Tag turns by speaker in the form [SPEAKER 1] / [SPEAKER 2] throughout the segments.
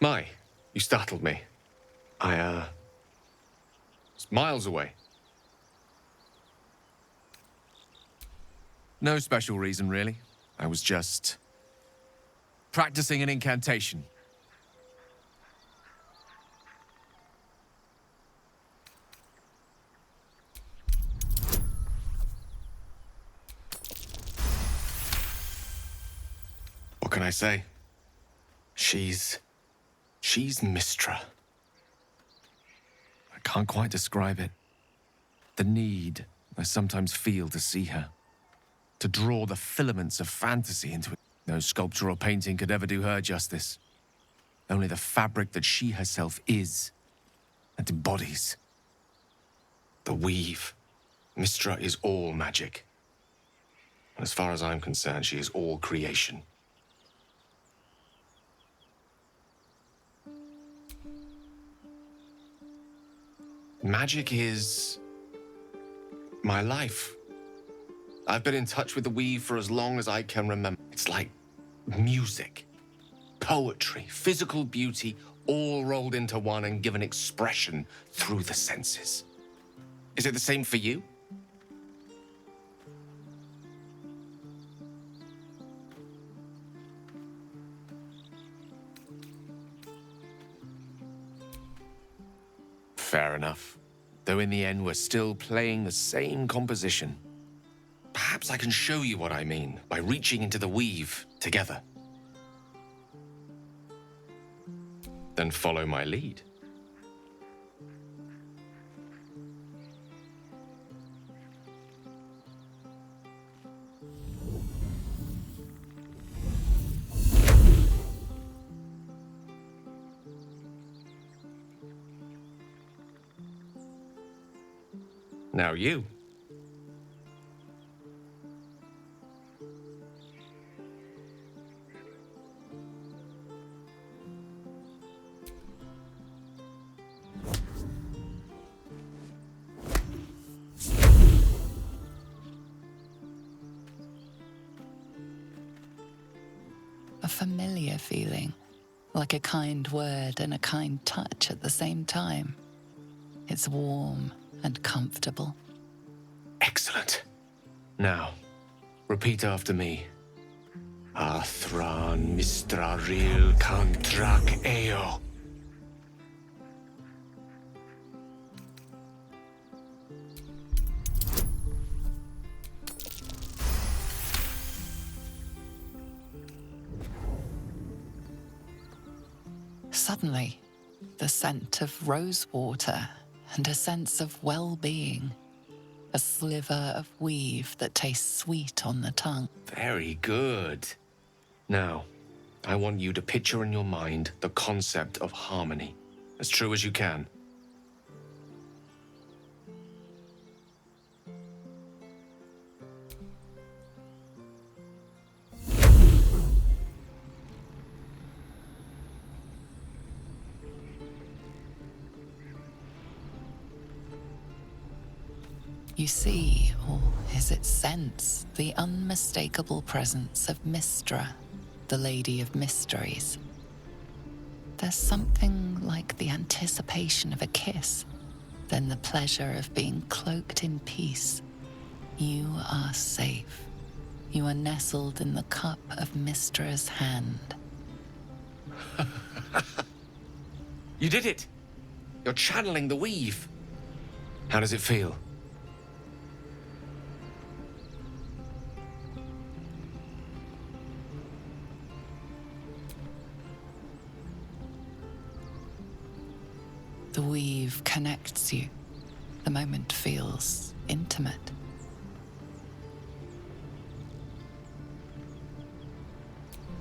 [SPEAKER 1] My, you startled me. It's miles away.
[SPEAKER 2] No special reason, really. I was just practicing an incantation.
[SPEAKER 1] What can I say? She's Mystra.
[SPEAKER 2] I can't quite describe it. The need I sometimes feel to see her. To draw the filaments of fantasy into it. No sculpture or painting could ever do her justice. Only the fabric that she herself is and embodies.
[SPEAKER 1] The weave. Mystra is all magic. And as far as I'm concerned, she is all creation. Magic is my life. I've been in touch with the weave for as long as I can remember. It's like music, poetry, physical beauty, all rolled into one and given expression through the senses. Is it the same for you? Fair enough. Though in the end, we're still playing the same composition. Perhaps I can show you what I mean by reaching into the weave together. Then follow my lead. Now you.
[SPEAKER 3] A familiar feeling, like a kind word and a kind touch at the same time. It's warm and comfortable.
[SPEAKER 1] Excellent. Now, repeat after me. Athran mistraril kantrak eo.
[SPEAKER 3] Suddenly, the scent of rosewater and a sense of well-being. A sliver of weave that tastes sweet on the tongue.
[SPEAKER 1] Very good. Now, I want you to picture in your mind the concept of harmony, as true as you can.
[SPEAKER 3] You see, or is it sense, the unmistakable presence of Mystra, the Lady of Mysteries. There's something like the anticipation of a kiss, then the pleasure of being cloaked in peace. You are safe. You are nestled in the cup of Mystra's hand.
[SPEAKER 1] You did it! You're channeling the weave. How does it feel?
[SPEAKER 3] The weave connects you. The moment feels intimate.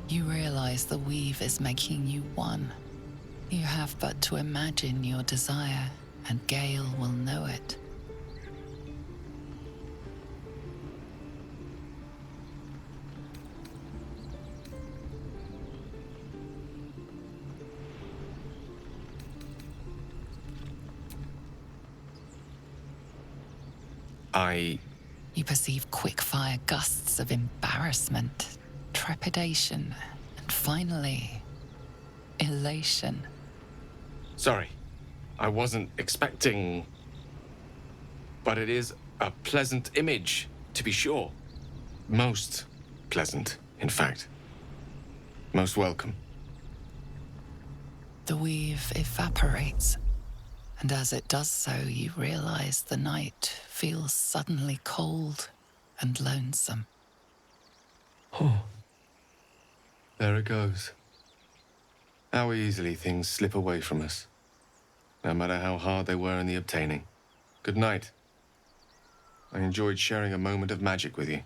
[SPEAKER 3] You realize the weave is making you one. You have but to imagine your desire, and Gale will know it. You perceive quick-fire gusts of embarrassment, trepidation, and finally, elation.
[SPEAKER 1] Sorry, I wasn't expecting... But it is a pleasant image, to be sure. Most pleasant, in fact. Most welcome.
[SPEAKER 3] The weave evaporates, and as it does so, you realize the night feels suddenly cold and lonesome.
[SPEAKER 1] Oh. There it goes. How easily things slip away from us, no matter how hard they were in the obtaining. Good night. I enjoyed sharing a moment of magic with you.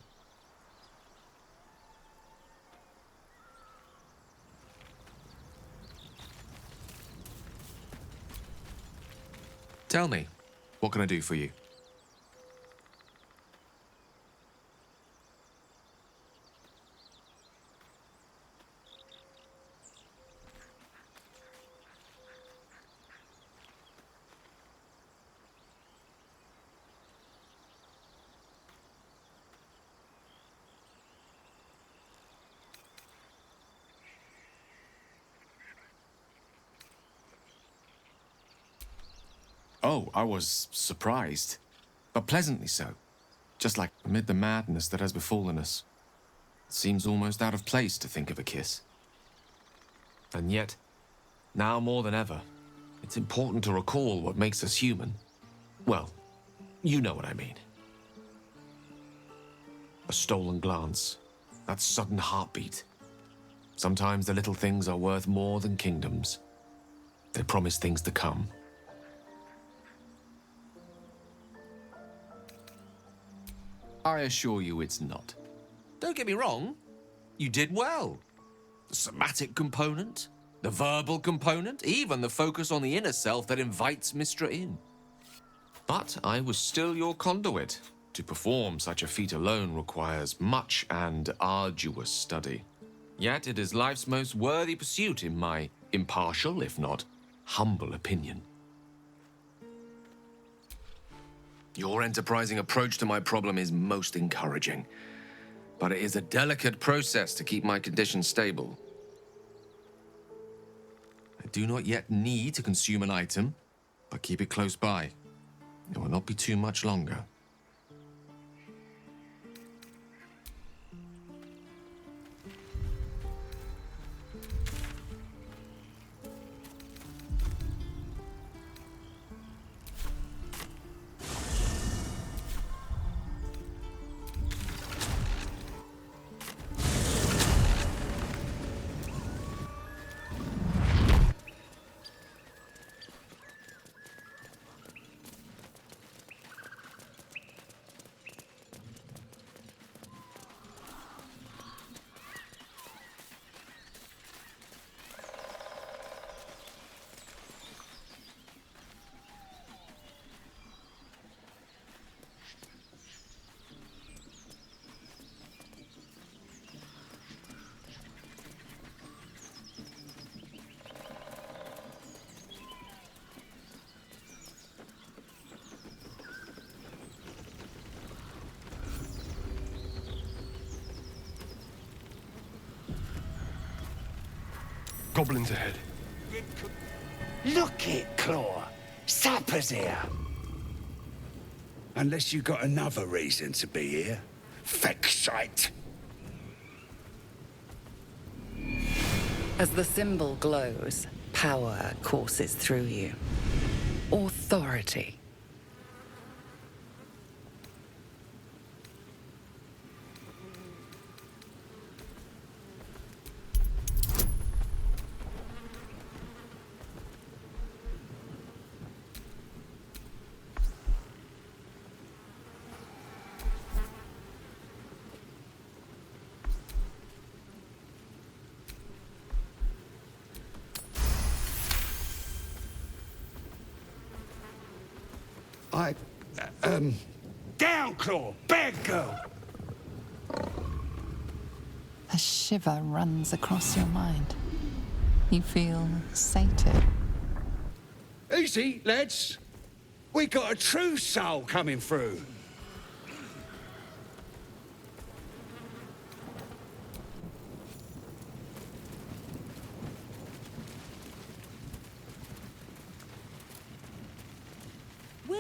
[SPEAKER 2] Tell me, what can I do for you? Oh, I was surprised, but pleasantly so. Just like amid the madness that has befallen us. It seems almost out of place to think of a kiss. And yet, now more than ever, it's important to recall what makes us human. Well, you know what I mean. A stolen glance, that sudden heartbeat. Sometimes the little things are worth more than kingdoms. They promise things to come. I assure you it's not. Don't get me wrong, you did well. The somatic component, the verbal component, even the focus on the inner self that invites Mystra in. But I was still your conduit. To perform such a feat alone requires much and arduous study. Yet it is life's most worthy pursuit in my impartial, if not humble opinion. Your enterprising approach to my problem is most encouraging, but it is a delicate process to keep my condition stable. I do not yet need to consume an item, but keep it close by. It will not be too much longer.
[SPEAKER 4] Goblins ahead.
[SPEAKER 5] Look it, Claw. Sapper's here. Unless you got another reason to be here. Feckshite.
[SPEAKER 6] As the symbol glows, power courses through you. Authority.
[SPEAKER 5] Down, Claw! Bad girl!
[SPEAKER 3] A shiver runs across your mind. You feel sated.
[SPEAKER 5] Easy, lads. We got a true soul coming through.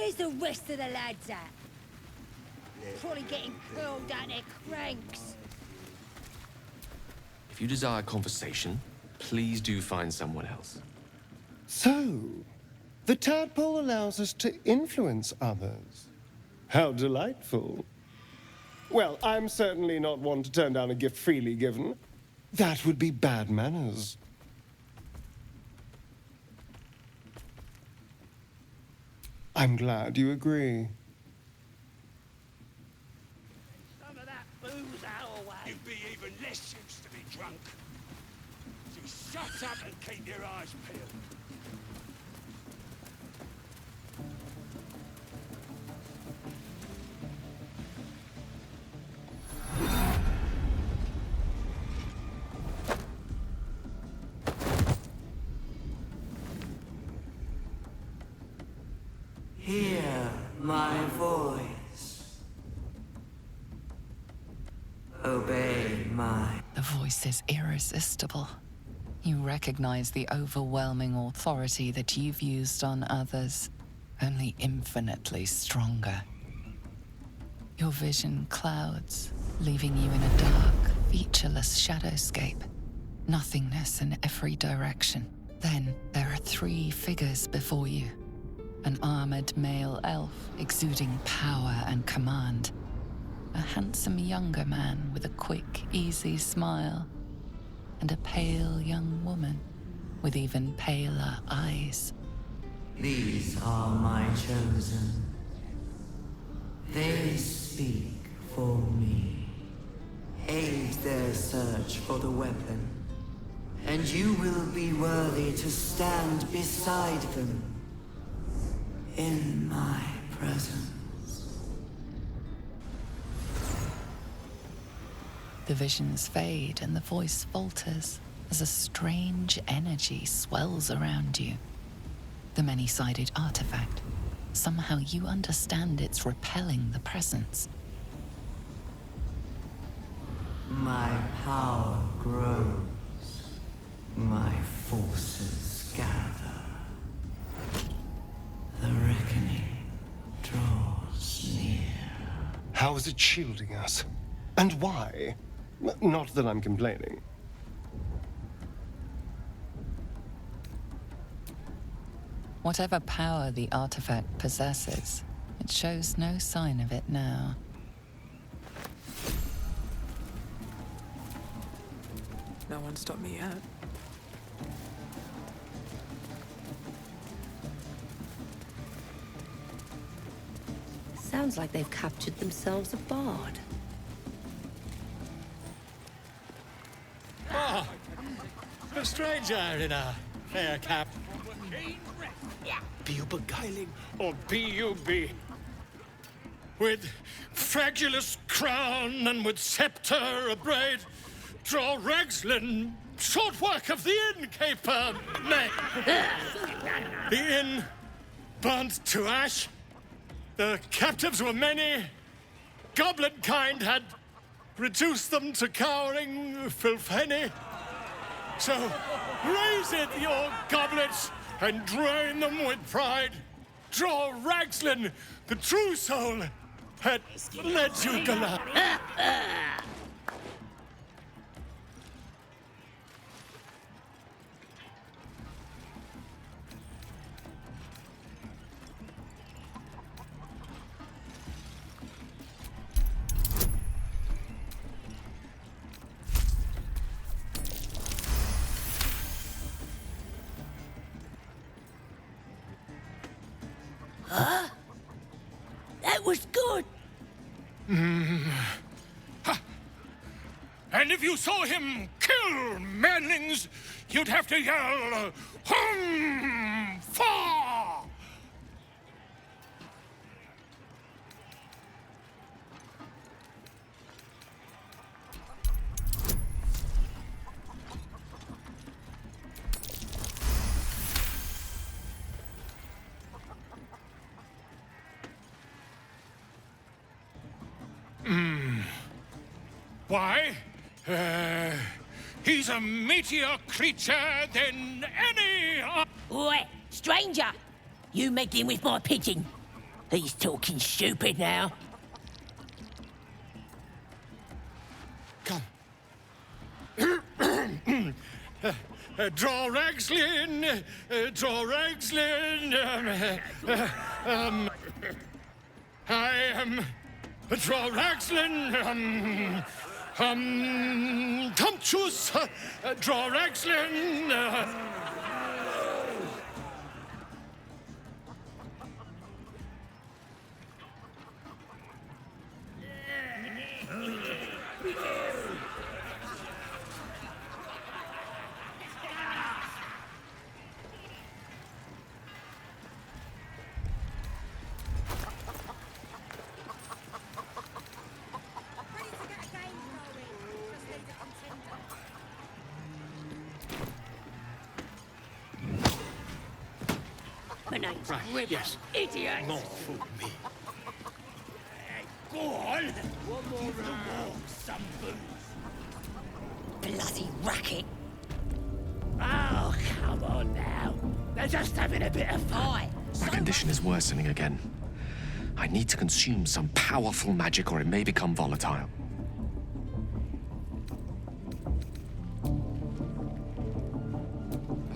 [SPEAKER 4] Where's the rest of the lads at? Probably getting curled down their cranks.
[SPEAKER 2] If you desire conversation, please do find someone else.
[SPEAKER 7] So, the tadpole allows us to influence others. How delightful. Well, I'm certainly not one to turn down a gift freely given. That would be bad manners. I'm glad you agree.
[SPEAKER 5] Some of that booze our way. You'd be even less used to be drunk. So shut up and keep your eyes peeled.
[SPEAKER 8] Hear my voice. Obey my...
[SPEAKER 3] The voice is irresistible. You recognize the overwhelming authority that you've used on others, only infinitely stronger. Your vision clouds, leaving you in a dark, featureless shadowscape. Nothingness in every direction. Then there are 3 figures before you. An armored male elf exuding power and command. A handsome younger man with a quick, easy smile. And a pale young woman with even paler eyes.
[SPEAKER 8] These are my chosen. They speak for me. Aid their search for the weapon, and you will be worthy to stand beside them in my presence.
[SPEAKER 3] The visions fade and the voice falters as a strange energy swells around you. The many-sided artifact. Somehow you understand it's repelling the presence.
[SPEAKER 8] My power grows. My forces gather. The reckoning draws near.
[SPEAKER 7] How is it shielding us? And why? Not that I'm complaining.
[SPEAKER 3] Whatever power the artifact possesses, it shows no sign of it now.
[SPEAKER 9] No one stopped me yet.
[SPEAKER 4] Sounds like they've captured themselves a bard.
[SPEAKER 5] A stranger in a fair cap. Be you beguiling, or be you be? With fragulous crown and with sceptre abraid, draw Ragslin, short work of the innkeeper, nay. The inn burnt to ash. The captives were many. Goblin kind had reduced them to cowering filfhenny. So raise it, your goblets, and drain them with pride. Draw Ragslin, the true soul, had led you gala.
[SPEAKER 4] That was good.
[SPEAKER 5] And if you saw him kill Mannings, you'd have to yell, hum, fa! Why? He's a meatier creature than any...
[SPEAKER 4] Oi, stranger! You meddling with my pigeon. He's talking stupid now.
[SPEAKER 5] Come. Draw Ragslin! Draw Ragslin! I am... Draw Ragslin! Tumptuous! Draw Ragslin!
[SPEAKER 4] My name's
[SPEAKER 5] Right,
[SPEAKER 4] River.
[SPEAKER 5] yes.
[SPEAKER 4] Idiot!
[SPEAKER 5] More for me.
[SPEAKER 4] Go on! One more round. Some booze. Bloody racket! Oh, come on now. They're just having a bit of fun.
[SPEAKER 2] My condition is worsening again. I need to consume some powerful magic or it may become volatile.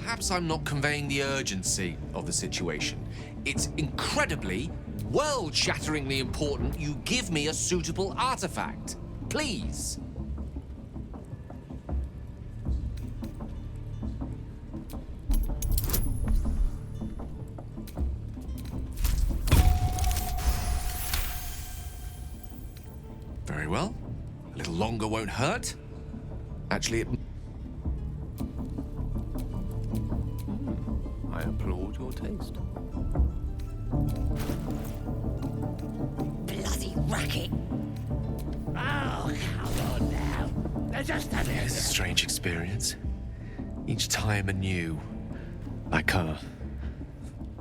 [SPEAKER 2] Perhaps I'm not conveying the urgency of the situation. It's incredibly, world-shatteringly important you give me a suitable artifact. Please. Very well. A little longer won't hurt. Actually, I applaud your taste.
[SPEAKER 4] Bloody racket! Oh, come on now. They're just having a
[SPEAKER 2] It's a strange experience. Each time anew. Like a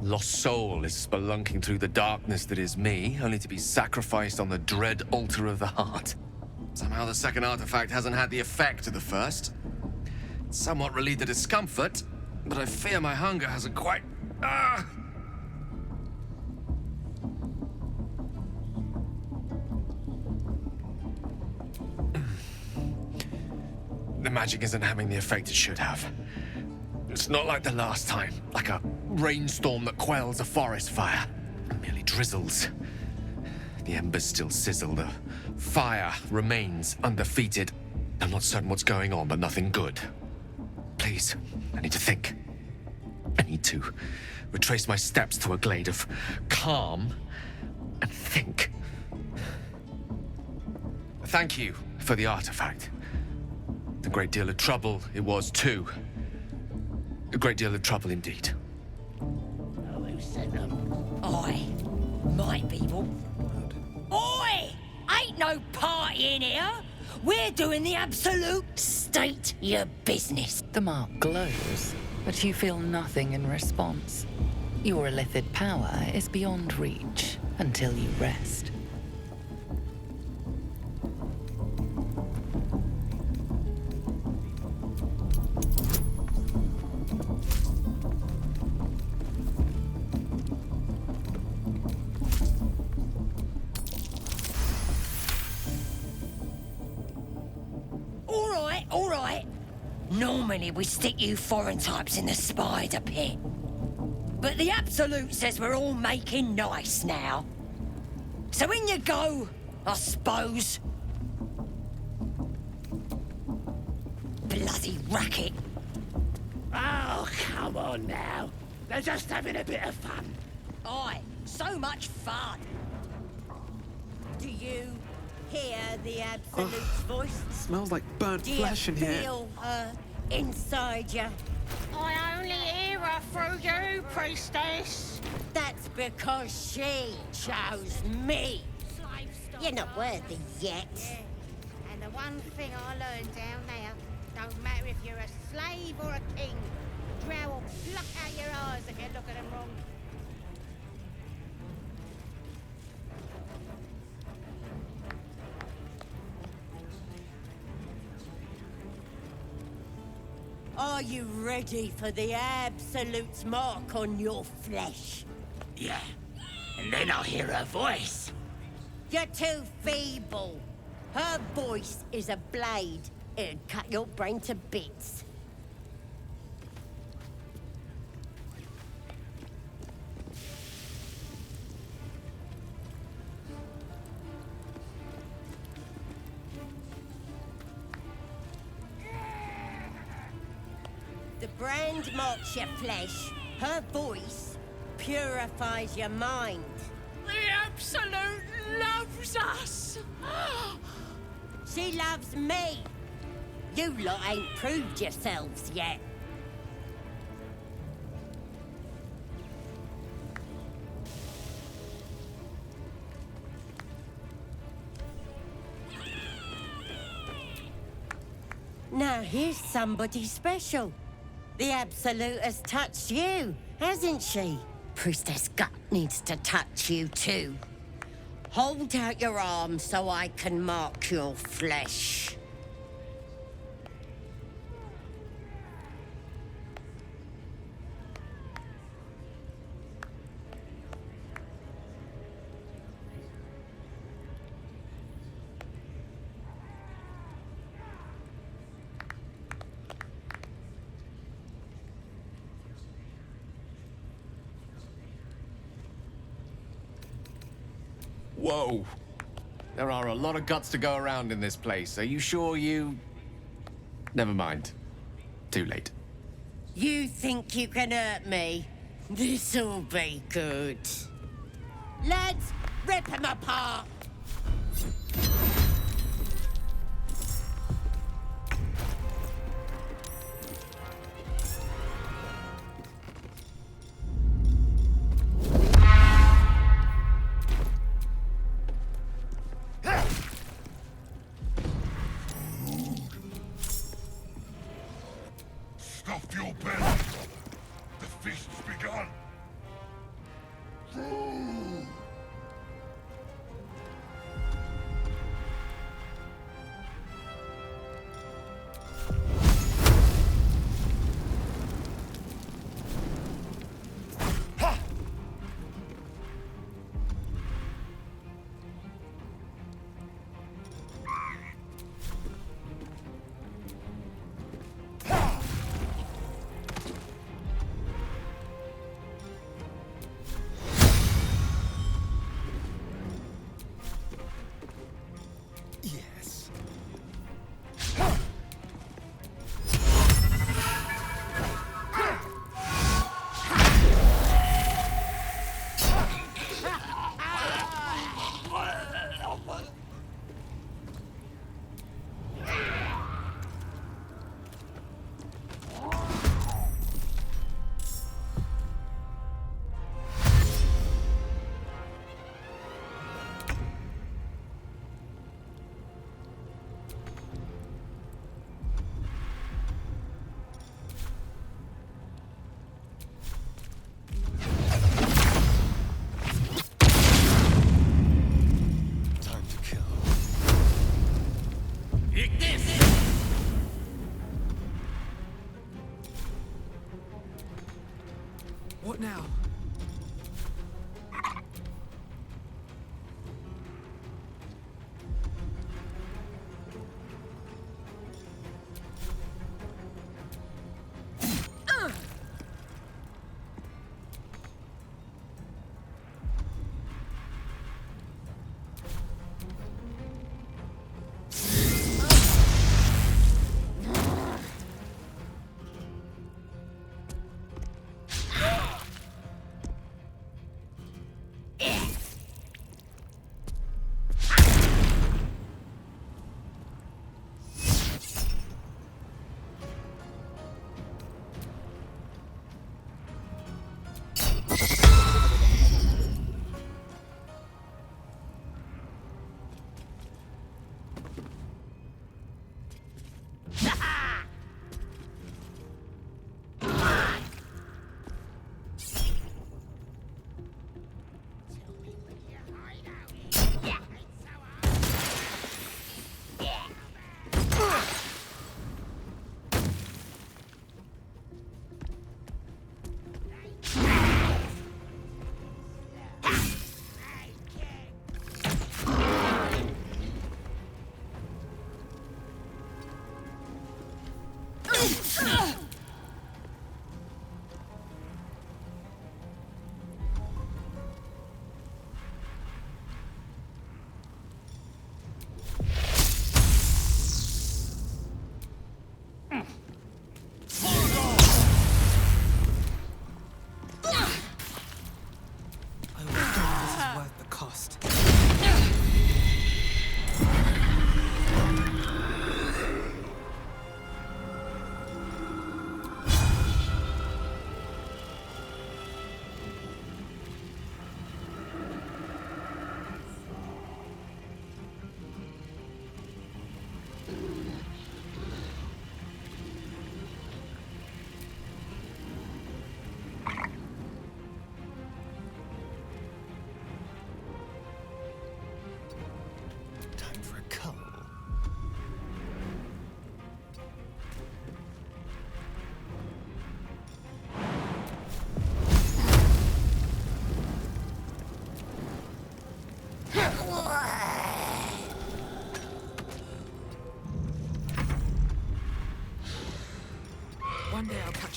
[SPEAKER 2] lost soul is spelunking through the darkness that is me, only to be sacrificed on the dread altar of the heart. Somehow the second artifact hasn't had the effect of the first. It's somewhat relieved the discomfort, but I fear my hunger hasn't quite... The magic isn't having the effect it should have. It's not like the last time, like a rainstorm that quells a forest fire. It merely drizzles. The embers still sizzle, the fire remains undefeated. I'm not certain what's going on, but nothing good. Please, I need to think. I need to retrace my steps to a glade of calm and think. Thank you for the artifact. A great deal of trouble it was, too. A great deal of trouble indeed.
[SPEAKER 4] Oh, who sent them? I. My people. Oi! Ain't no party in here. We're doing the absolute state your business.
[SPEAKER 6] The mark glows, but you feel nothing in response. Your illithid power is beyond reach until you rest.
[SPEAKER 4] All right. Normally we stick you foreign types in the spider pit. But the Absolute says we're all making nice now. So in you go, I suppose. Bloody racket. Oh, come on now. They're just having a bit of fun. Aye, so much fun. Do you hear the Absolute's voice?
[SPEAKER 9] Smells like burnt
[SPEAKER 4] Do you
[SPEAKER 9] flesh in here.
[SPEAKER 4] feel her inside you? I only hear her through you, priestess. That's because she chose me. You're not worthy yet.
[SPEAKER 10] Yeah. And the one thing I learned down there, don't matter if you're a slave or a king, Drow will pluck out your eyes if you look at them wrong.
[SPEAKER 4] Are you ready for the Absolute's mark on your flesh?
[SPEAKER 10] Yeah.
[SPEAKER 4] And then I'll hear her voice. You're too feeble. Her voice is a blade. It'd cut your brain to bits. The brand marks your flesh. Her voice purifies your mind.
[SPEAKER 11] The Absolute loves us!
[SPEAKER 4] She loves me. You lot ain't proved yourselves yet. Now here's somebody special. The Absolute has touched you, hasn't she? Priestess Gut needs to touch you too. Hold out your arm so I can mark your flesh.
[SPEAKER 2] Whoa. There are a lot of guts to go around in this place. Are you sure you... Never mind. Too late.
[SPEAKER 4] You think you can hurt me? This'll be good. Lads, rip him apart!
[SPEAKER 12] Stuff your belly. The feast's begun.
[SPEAKER 9] What now?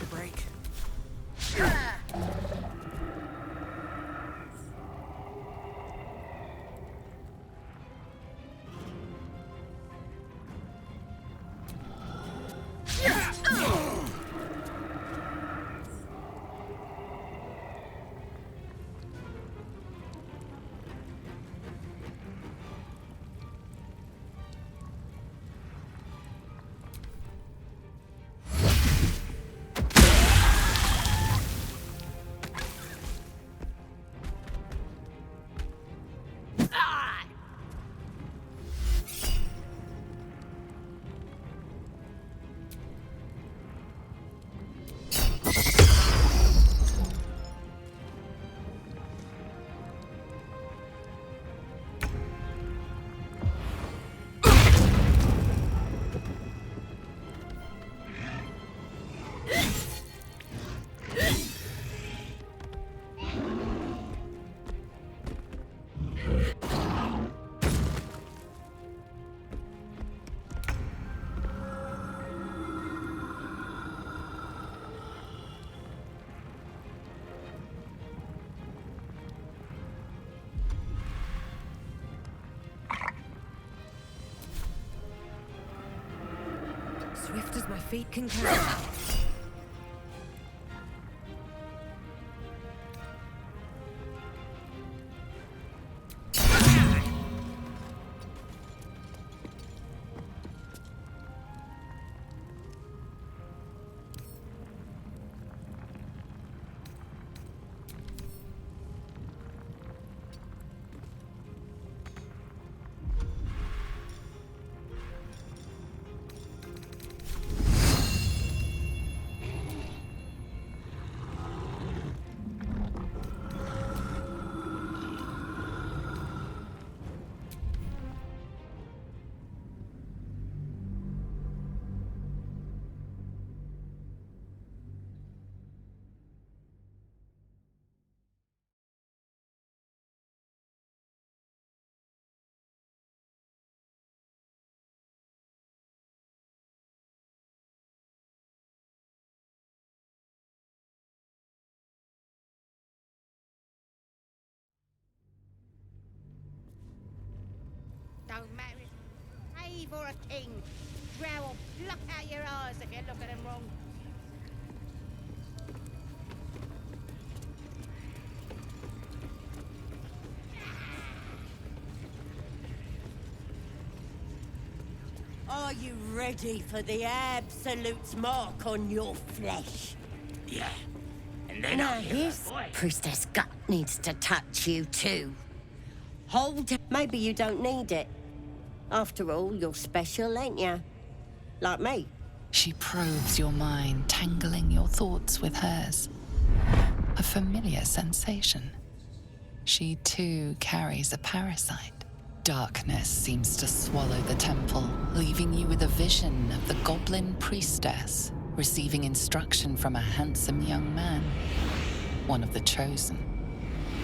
[SPEAKER 9] a break.
[SPEAKER 4] Swift as my feet can carry.
[SPEAKER 10] Don't matter if slave or a king. Drow will pluck out your eyes if you look at them wrong.
[SPEAKER 4] Are you ready for the Absolute's mark on your flesh?
[SPEAKER 13] Yeah. And then
[SPEAKER 4] Now
[SPEAKER 13] I'll hear
[SPEAKER 4] his
[SPEAKER 13] her voice.
[SPEAKER 4] priestess gut needs to touch you too. Hold. Maybe you don't need it. After all, you're special, ain't you? Like me.
[SPEAKER 3] She probes your mind, tangling your thoughts with hers. A familiar sensation. She too carries a parasite. Darkness seems to swallow the temple, leaving you with a vision of the goblin priestess receiving instruction from a handsome young man, one of the chosen.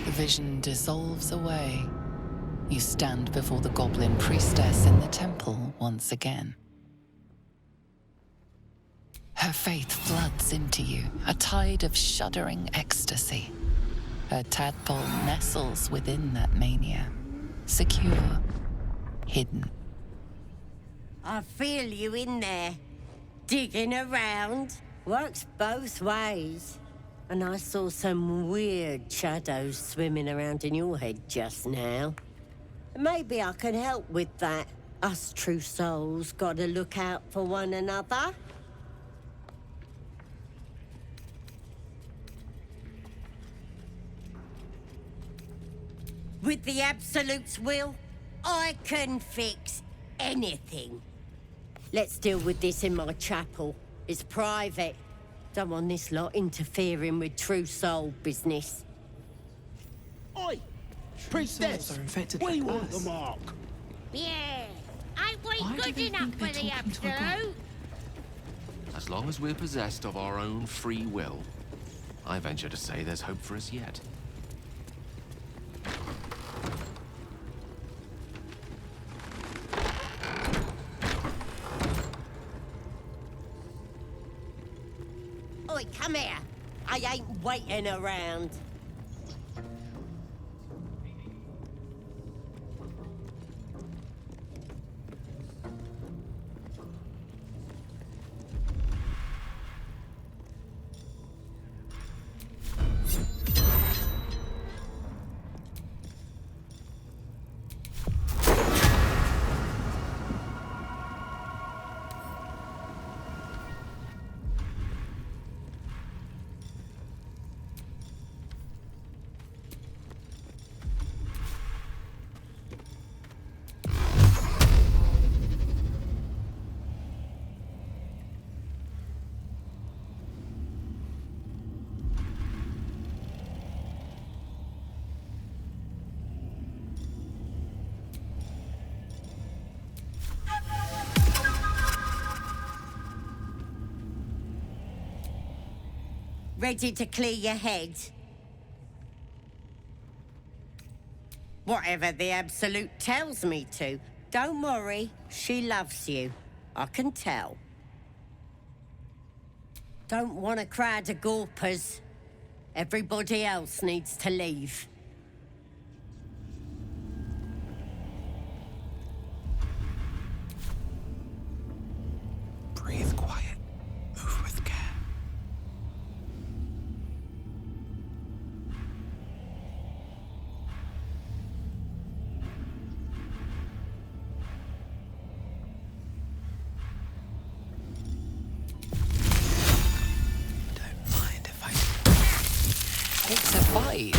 [SPEAKER 3] The vision dissolves away. You stand before the goblin priestess in the temple once again. Her faith floods into you, a tide of shuddering ecstasy. Her tadpole nestles within that mania, secure, hidden.
[SPEAKER 4] I feel you in there. Digging around. Works both ways. And I saw some weird shadows swimming around in your head just now. Maybe I can help with that. Us true souls gotta look out for one another. With the Absolute's will, I can fix anything. Let's deal with this in my chapel. It's private. Don't want this lot interfering with true soul business.
[SPEAKER 13] Oi! Priestess!
[SPEAKER 9] Are infected
[SPEAKER 13] We
[SPEAKER 9] like
[SPEAKER 13] want
[SPEAKER 9] us.
[SPEAKER 13] the mark!
[SPEAKER 10] Yeah. Ain't we
[SPEAKER 9] Why do
[SPEAKER 10] good
[SPEAKER 9] they
[SPEAKER 10] enough
[SPEAKER 9] think
[SPEAKER 10] for
[SPEAKER 9] they're
[SPEAKER 10] the
[SPEAKER 9] talking to a god?
[SPEAKER 10] Absolute?
[SPEAKER 2] As long as we're possessed of our own free will, I venture to say there's hope for us yet.
[SPEAKER 4] Oi, come here. I ain't waiting around. Ready to clear your head? Whatever the Absolute tells me to. Don't worry, she loves you. I can tell. Don't want a crowd of gawpers. Everybody else needs to leave.
[SPEAKER 9] Breathe quiet. Move with care.
[SPEAKER 3] It's a fight.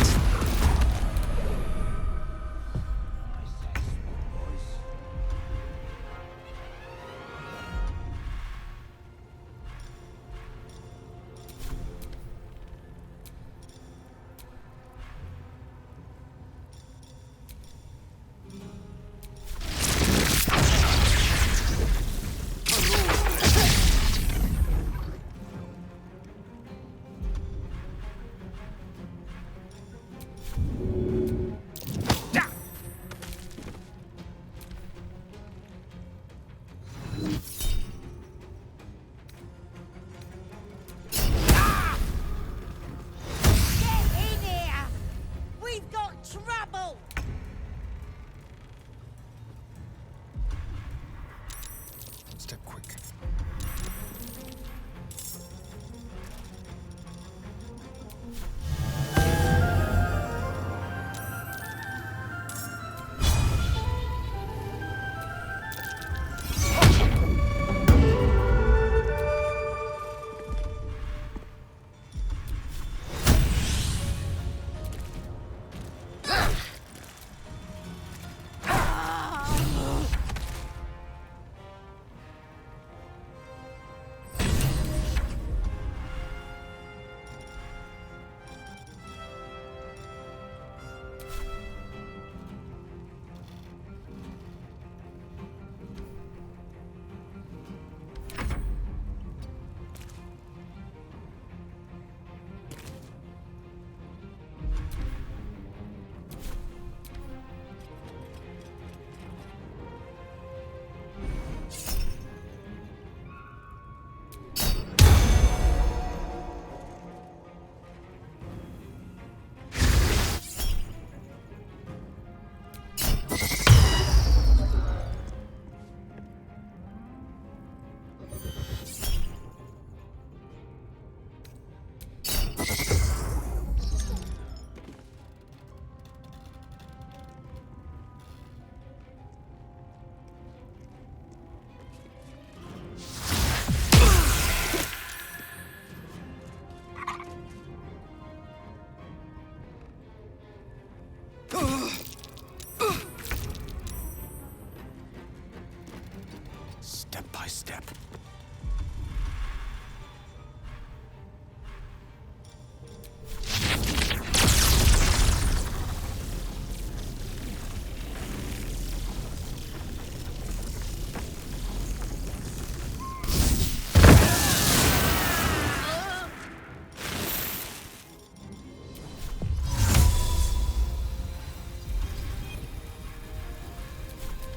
[SPEAKER 2] Step by step.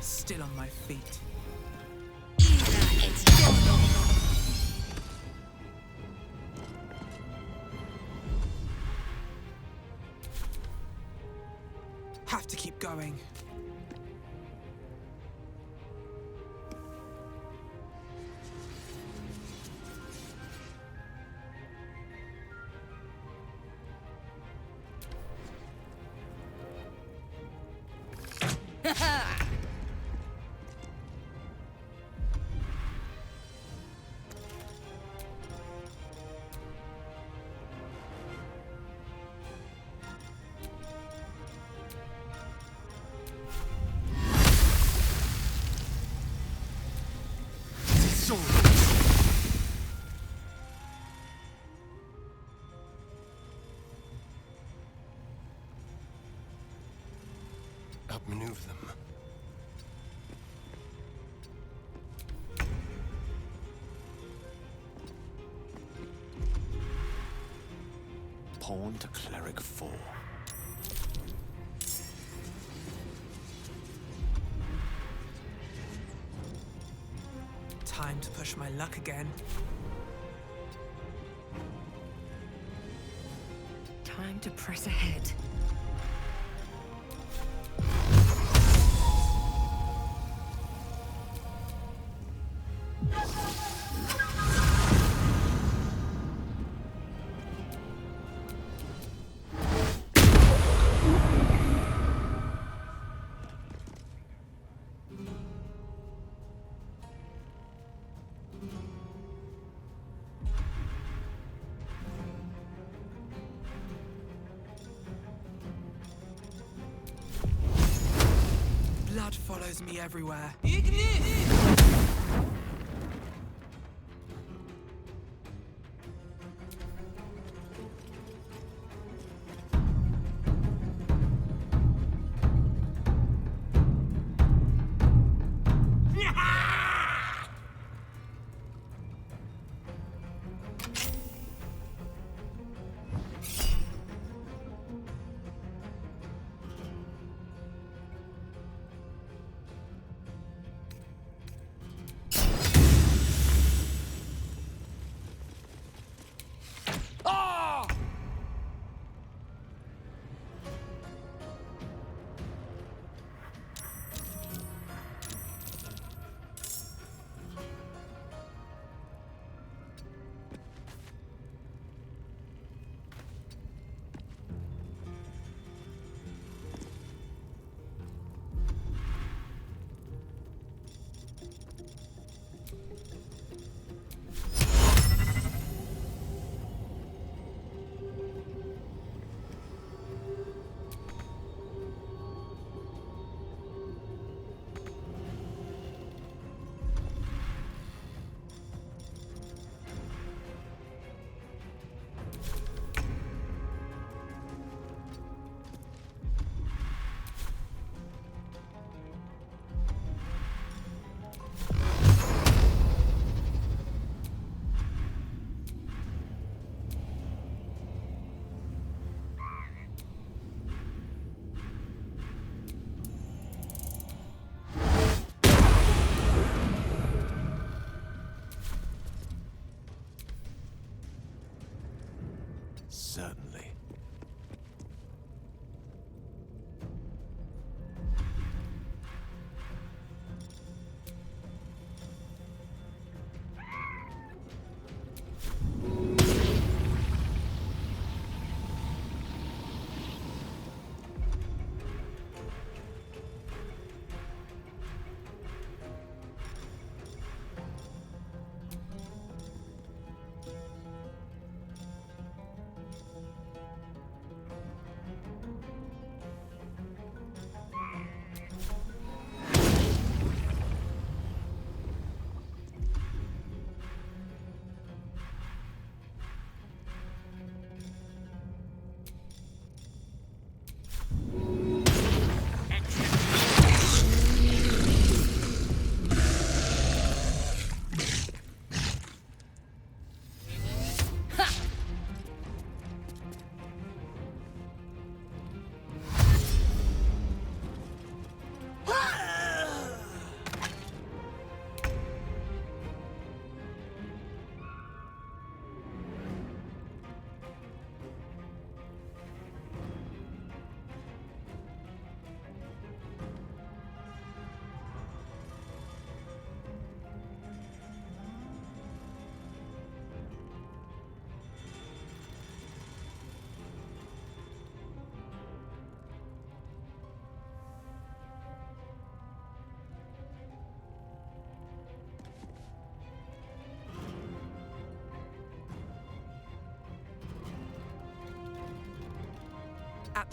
[SPEAKER 9] Still on my feet.
[SPEAKER 7] Outmaneuver them.
[SPEAKER 2] Pawn to cleric 4.
[SPEAKER 9] Time to push my luck again.
[SPEAKER 14] Time to press ahead.
[SPEAKER 9] Blood follows me everywhere.
[SPEAKER 2] Certainly.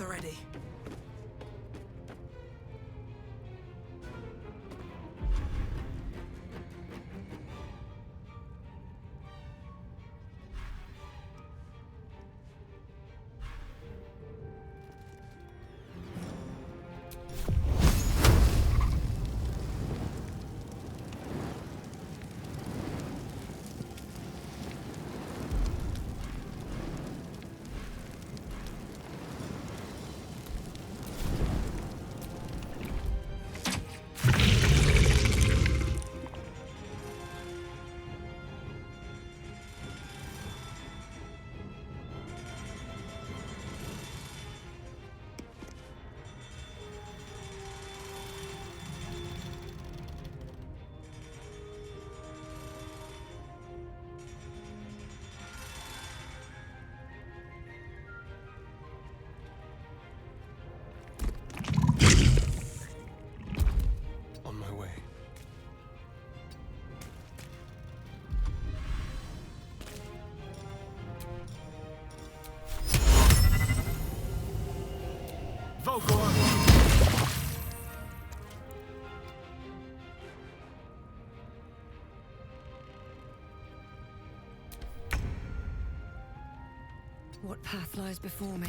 [SPEAKER 9] the ready.
[SPEAKER 7] On my way.
[SPEAKER 14] What path lies before me?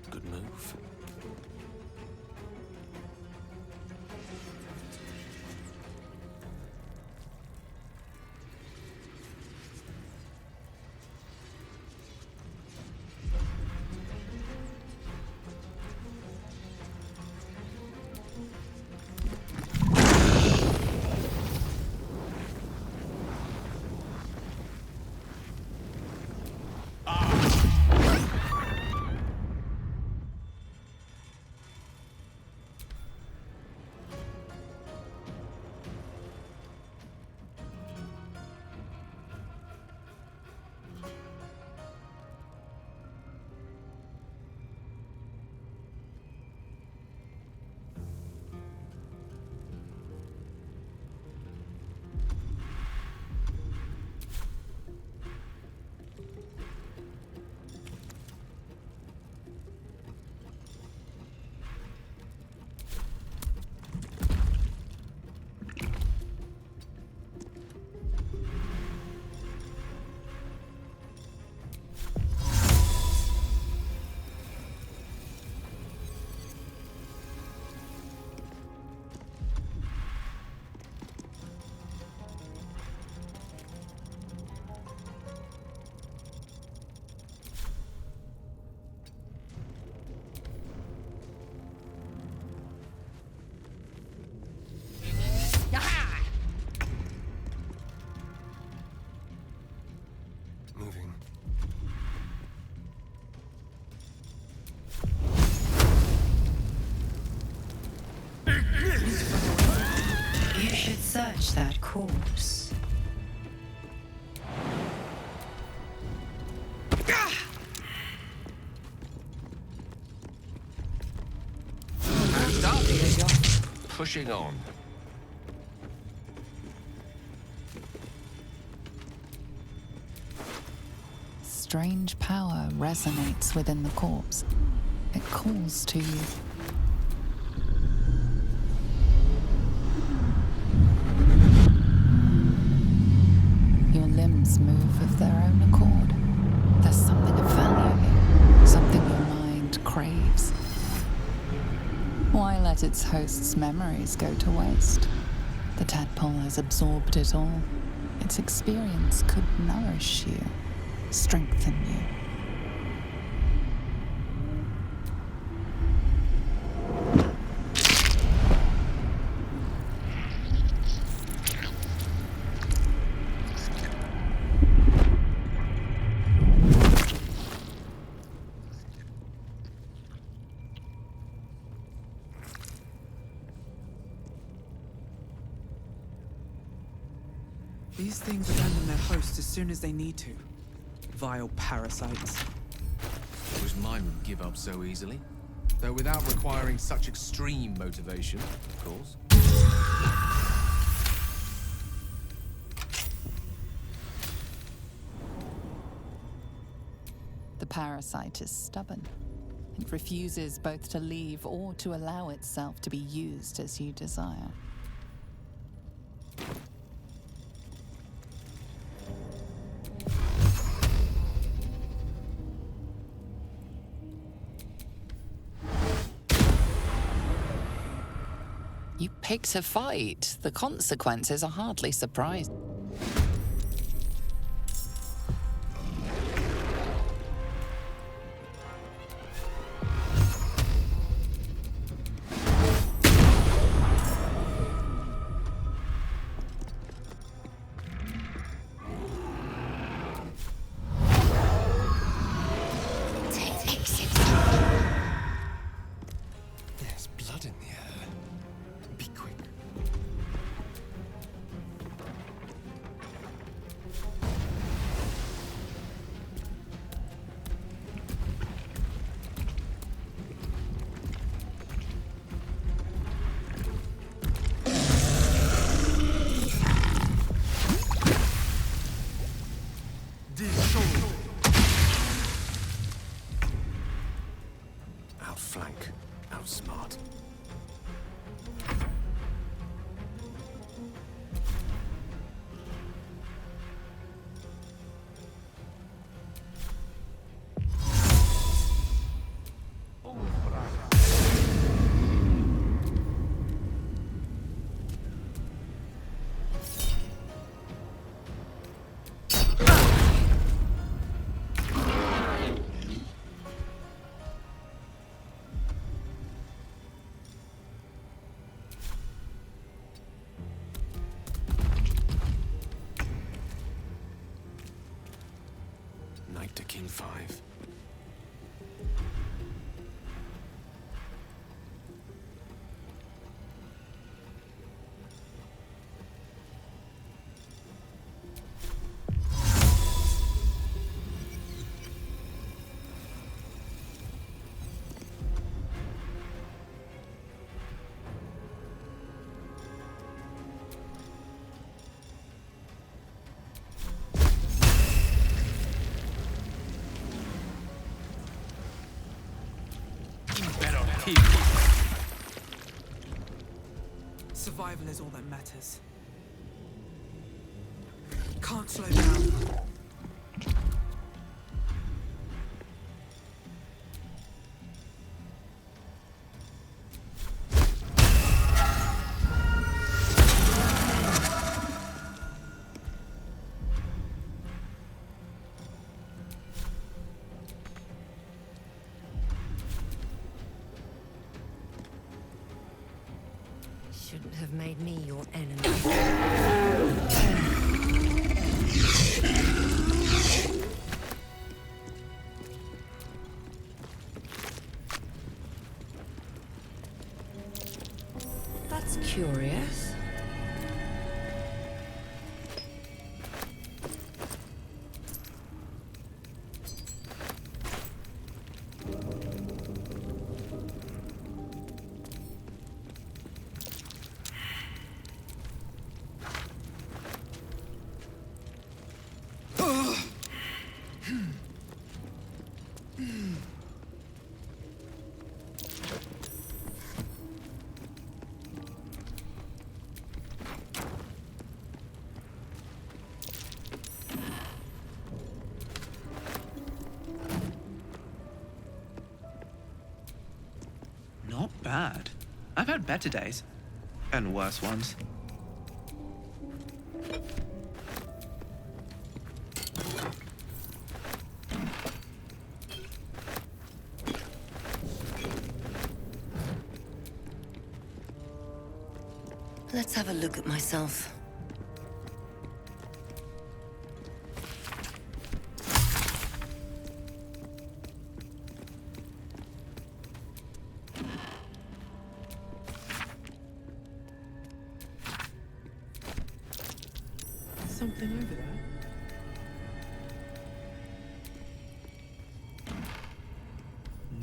[SPEAKER 2] Good move.
[SPEAKER 7] Moving.
[SPEAKER 6] You should search that corpse.
[SPEAKER 2] And up. Pushing on.
[SPEAKER 3] Strange power resonates within the corpse. It calls to you. move of their own accord. There's something of value here, something your mind craves. Why let its host's memories go to waste? The tadpole has absorbed it all. Its experience could nourish you, strengthen you.
[SPEAKER 9] These things abandon their hosts as soon as they need to. Vile parasites.
[SPEAKER 2] I wish mine would give up so easily. Though without requiring such extreme motivation, of course.
[SPEAKER 3] The parasite is stubborn. It refuses both to leave or to allow itself to be used as you desire. You picked a fight. The consequences are hardly surprising.
[SPEAKER 7] There's blood in the air. Be quick.
[SPEAKER 2] Outflank, outsmart. Knight to King 5.
[SPEAKER 9] Survival is all that matters. Can't slow down.
[SPEAKER 14] Shouldn't have made me your enemy. That's curious.
[SPEAKER 9] I've had better days. And worse ones.
[SPEAKER 14] Let's have a look at myself.
[SPEAKER 9] Something over there.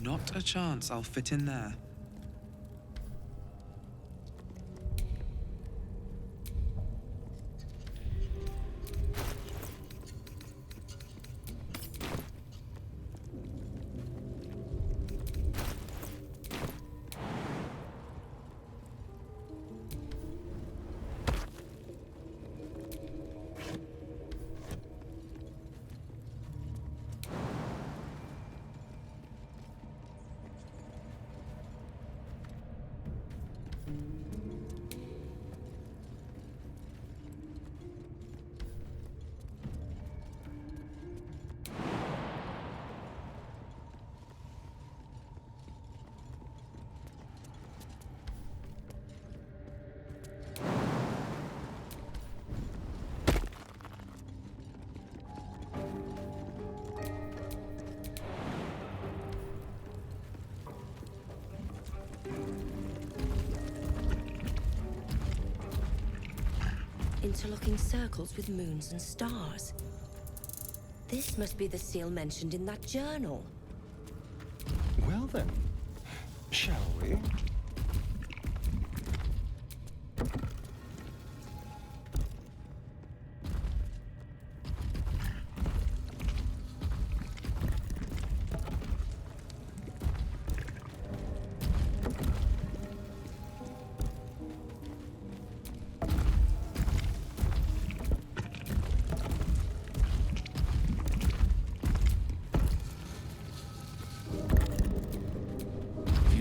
[SPEAKER 9] Not a chance I'll fit in there.
[SPEAKER 14] Interlocking circles with moons and stars. This must be the seal mentioned in that journal.
[SPEAKER 7] Well then, shall we?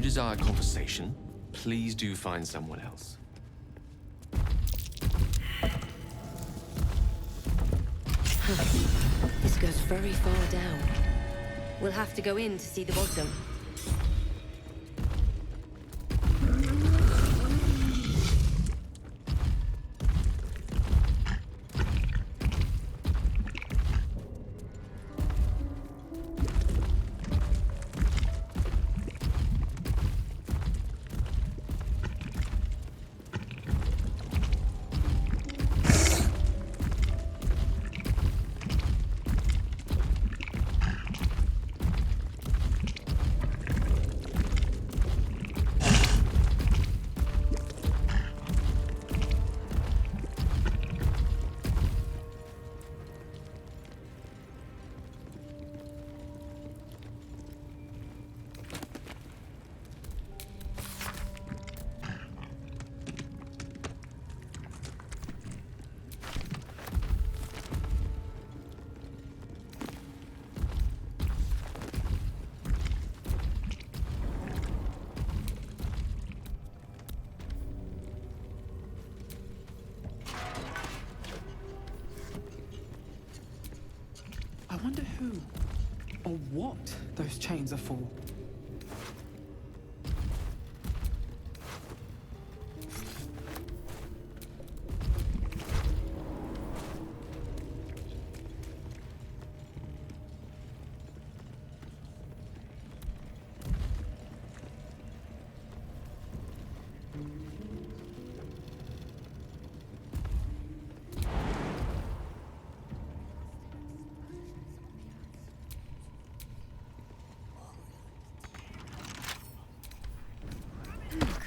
[SPEAKER 2] Desire conversation, please do find someone else.
[SPEAKER 14] This goes very far down. We'll have to go in to see the bottom.
[SPEAKER 9] I wonder who or what those chains are for.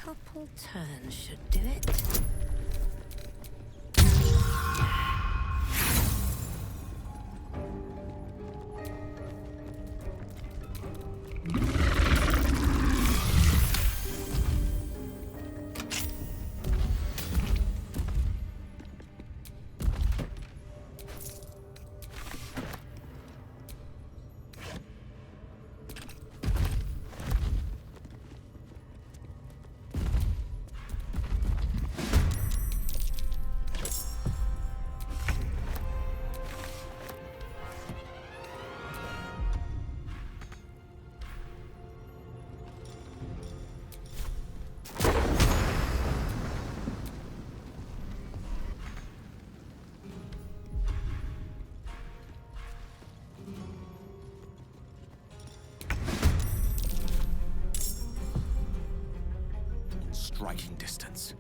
[SPEAKER 14] Couple turns should do it.
[SPEAKER 2] distance.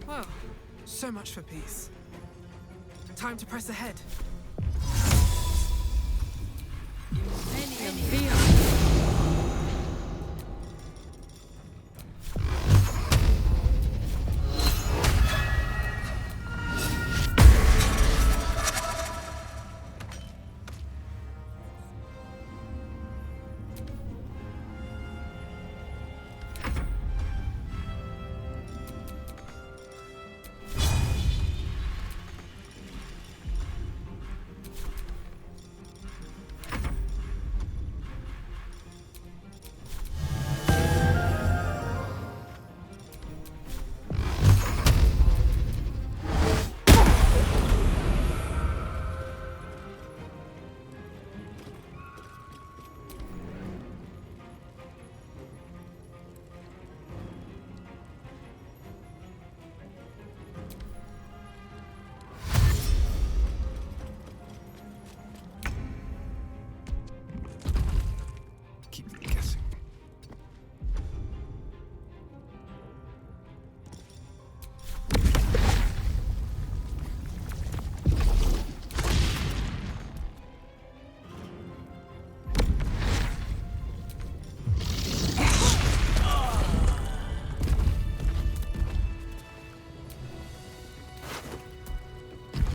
[SPEAKER 9] Well, so much for peace. Time to press ahead.